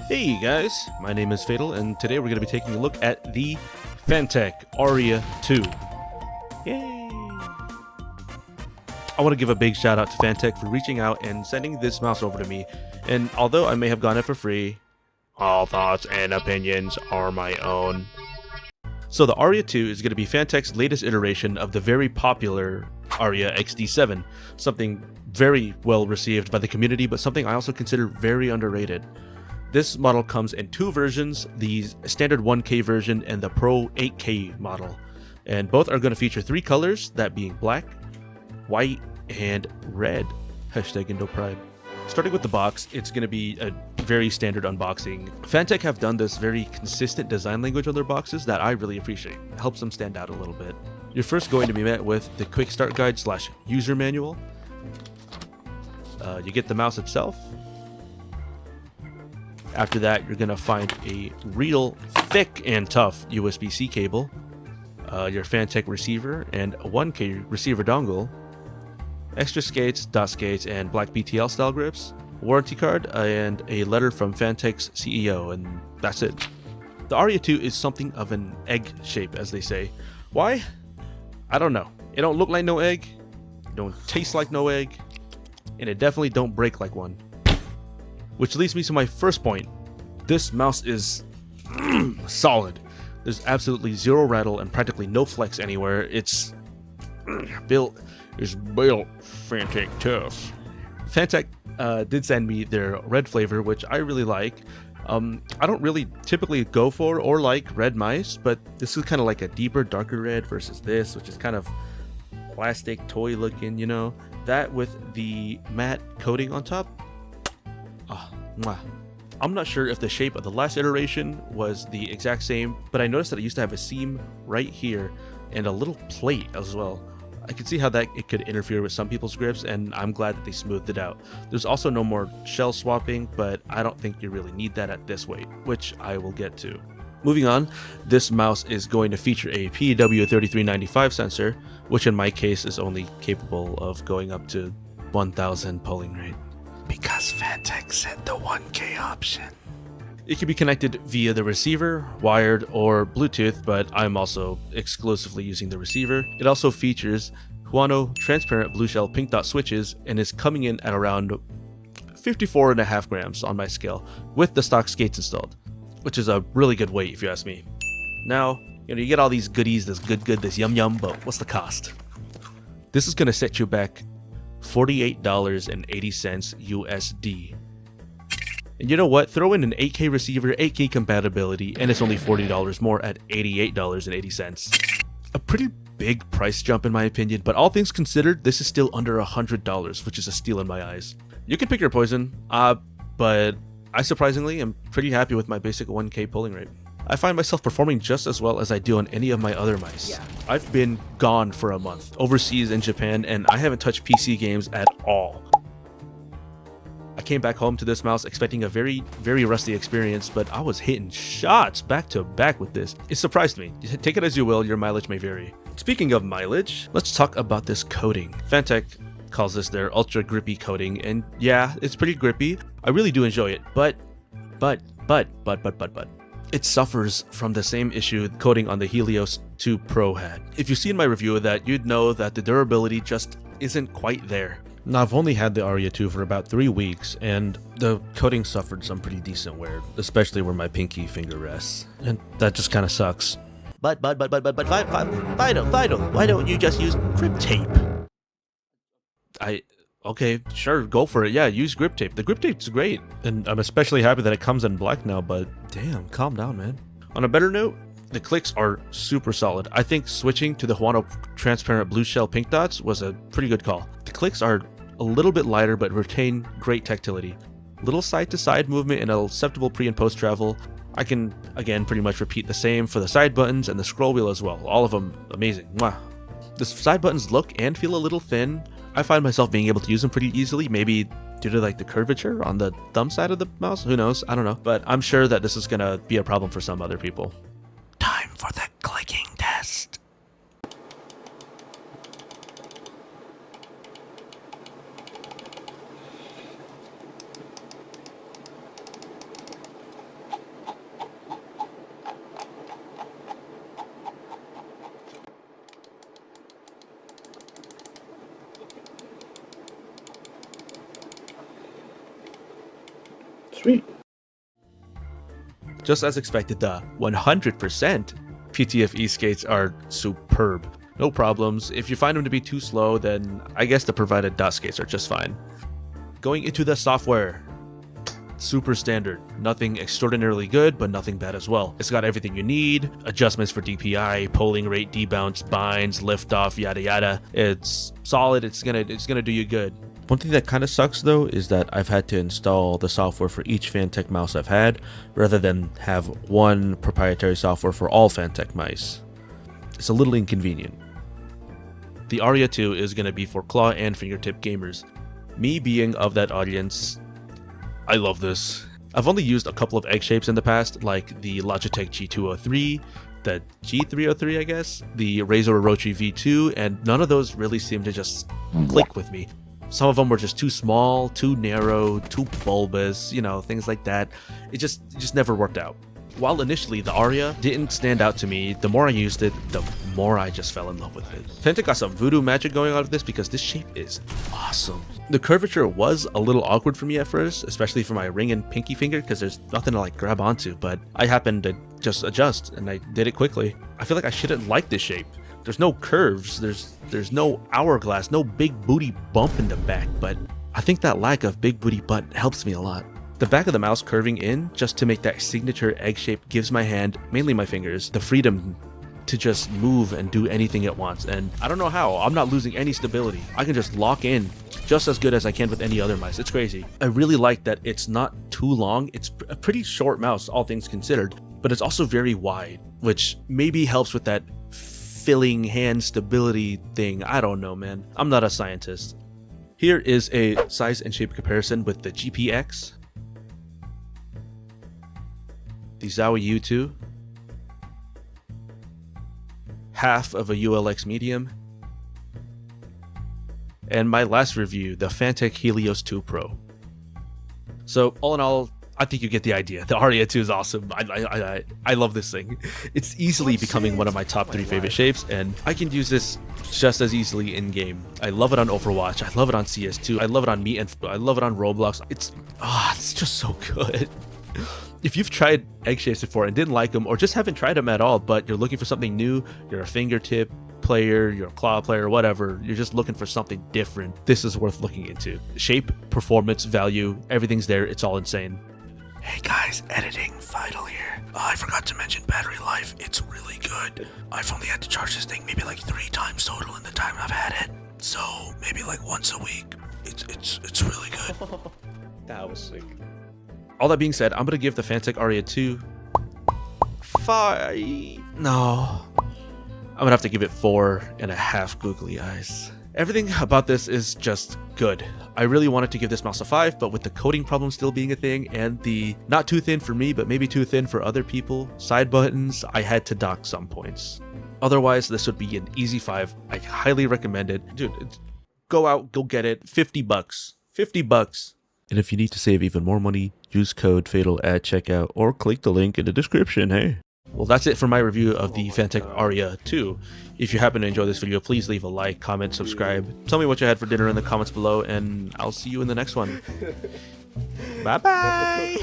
Hey guys, my name is Fatal, and today we're going to be taking a look at the Fantech Aria II. Yay! I want to give a big shout out to Fantech for reaching out and sending this mouse over to me, and although I may have gotten it for free, all thoughts and opinions are my own. So the Aria II is going to be Fantech's latest iteration of the very popular Aria XD7, something very well received by the community, but something I also consider very underrated. This model comes in two versions, the standard 1K version and the Pro 8K model, and both are going to feature three colors, that being black, white, and red. Hashtag IndoPride. Starting with the box, it's going to be a very standard unboxing. Fantech have done this very consistent design language on their boxes that I really appreciate. It helps them stand out a little bit. You're first going to be met with the quick start guide / user manual. You get the mouse itself. After that, you're going to find a real thick and tough USB-C cable, your Fantech receiver, and a 1K receiver dongle, extra skates, dot skates, and black BTL style grips, warranty card, and a letter from Fantech's CEO, and that's it. The Aria II is something of an egg shape, as they say. Why? I don't know. It don't look like no egg, it don't taste like no egg, and it definitely don't break like one. Which leads me to my first point. This mouse is solid. There's absolutely zero rattle and practically no flex anywhere. It's built Fantech tough. Fantech did send me their red flavor, which I really like. I don't really typically go for or like red mice, but this is kind of like a deeper, darker red versus this, which is kind of plastic, toy looking, you know. That with the matte coating on top. I'm not sure if the shape of the last iteration was the exact same, but I noticed that it used to have a seam right here and a little plate as well. I could see how that it could interfere with some people's grips, and I'm glad that they smoothed it out. There's also no more shell swapping, but I don't think you really need that at this weight, which I will get to. Moving on, this mouse is going to feature a PW3395 sensor, which in my case is only capable of going up to 1000 polling rate. Because Fantech said the 1K option. It can be connected via the receiver, wired, or Bluetooth, but I'm also exclusively using the receiver. It also features Huano transparent blue shell pink dot switches and is coming in at around 54.5 grams on my scale with the stock skates installed, which is a really good weight if you ask me. Now, you get all these goodies, this this yum, but what's the cost? This is going to set you back $48.80 USD. And you know what? Throw in an 8K receiver, 8K compatibility, and it's only $40 more at $88.80. A pretty big price jump in my opinion, but all things considered, this is still under $100, which is a steal in my eyes. You can pick your poison, but I surprisingly am pretty happy with my basic 1K polling rate. I find myself performing just as well as I do on any of my other mice. Yeah. I've been gone for a month, overseas in Japan, and I haven't touched PC games at all. I came back home to this mouse expecting a very, very rusty experience, but I was hitting shots back to back with this. It surprised me. Take it as you will, your mileage may vary. Speaking of mileage, let's talk about this coating. Fantech calls this their ultra grippy coating, and yeah, it's pretty grippy. I really do enjoy it, but. It suffers from the same issue the coating on the Helios 2 Pro had. If you've seen my review of that, you'd know that the durability just isn't quite there. Now, I've only had the Aria II for about 3 weeks, and the coating suffered some pretty decent wear, especially where my pinky finger rests, and that just kind of sucks. But, Fido, why don't you just use grip tape? Okay, sure, go for it. Yeah, use grip tape. The grip tape's great, and I'm especially happy that it comes in black now, but damn, calm down, man. On a better note, the clicks are super solid. I think switching to the Huano transparent blue shell pink dots was a pretty good call. The clicks are a little bit lighter, but retain great tactility. Little side-to-side movement and acceptable pre- and post-travel. I can, again, pretty much repeat the same for the side buttons and the scroll wheel as well. All of them amazing. Mwah. The side buttons look and feel a little thin. I find myself being able to use them pretty easily, maybe due to like the curvature on the thumb side of the mouse. Who knows? I don't know. But I'm sure that this is going to be a problem for some other people. Time for the clicking test. Sweet. Just as expected, the 100% PTFE skates are superb. No problems. If you find them to be too slow, then I guess the provided dot skates are just fine. Going into the software, super standard. Nothing extraordinarily good, but nothing bad as well. It's got everything you need. Adjustments for DPI, polling rate, debounce, binds, liftoff, yada yada. It's solid. It's gonna do you good. One thing that kind of sucks though is that I've had to install the software for each Fantech mouse I've had, rather than have one proprietary software for all Fantech mice. It's a little inconvenient. The Aria II is going to be for claw and fingertip gamers. Me being of that audience, I love this. I've only used a couple of egg shapes in the past, like the Logitech G203, the G303 I guess, the Razer Orochi V2, and none of those really seem to just click with me. Some of them were just too small, too narrow, too bulbous, you know, things like that. It just never worked out. While initially the Aria didn't stand out to me, the more I used it, the more I just fell in love with it. Fantech got some voodoo magic going on with this because this shape is awesome. The curvature was a little awkward for me at first, especially for my ring and pinky finger because there's nothing to like grab onto, but I happened to just adjust and I did it quickly. I feel like I shouldn't like this shape. There's no curves, there's no hourglass, no big booty bump in the back, but I think that lack of big booty butt helps me a lot. The back of the mouse curving in just to make that signature egg shape gives my hand, mainly my fingers, the freedom to just move and do anything it wants. And I don't know how, I'm not losing any stability. I can just lock in just as good as I can with any other mice. It's crazy. I really like that it's not too long. It's a pretty short mouse, all things considered, but it's also very wide, which maybe helps with that filling hand stability thing. I don't know, man. I'm not a scientist. Here is a size and shape comparison with the GPX, the Zowie U2, half of a ULX medium, and my last review, the Fantech Helios 2 Pro. So all in all, I think you get the idea. The Aria II is awesome. I love this thing. It's easily becoming one of my top 3 favorite shapes, and I can use this just as easily in game. I love it on Overwatch. I love it on CS2. I love it on Meat and I love it on Roblox. It's just so good. If you've tried egg shapes before and didn't like them, or just haven't tried them at all, but you're looking for something new, you're a fingertip player, you're a claw player, whatever, you're just looking for something different, this is worth looking into. Shape, performance, value, everything's there. It's all insane. Hey guys, editing, Vital here. I forgot to mention battery life. It's really good. I've only had to charge this thing maybe like 3 times total in the time I've had it. So maybe like once a week. It's really good. That was sick. All that being said, I'm gonna give the Fantech Aria II 5. No, I'm gonna have to give it 4.5 googly eyes. Everything about this is just good. I really wanted to give this mouse a 5, but with the coding problem still being a thing and the not too thin for me, but maybe too thin for other people, side buttons, I had to dock some points. Otherwise, this would be an easy 5. I highly recommend it. Dude, go out, go get it. $50. $50. And if you need to save even more money, use code FATAL at checkout or click the link in the description, hey? Well, that's it for my review of the Fantech Aria II. If you happen to enjoy this video, please leave a like, comment, subscribe. Tell me what you had for dinner in the comments below, and I'll see you in the next one. Bye-bye!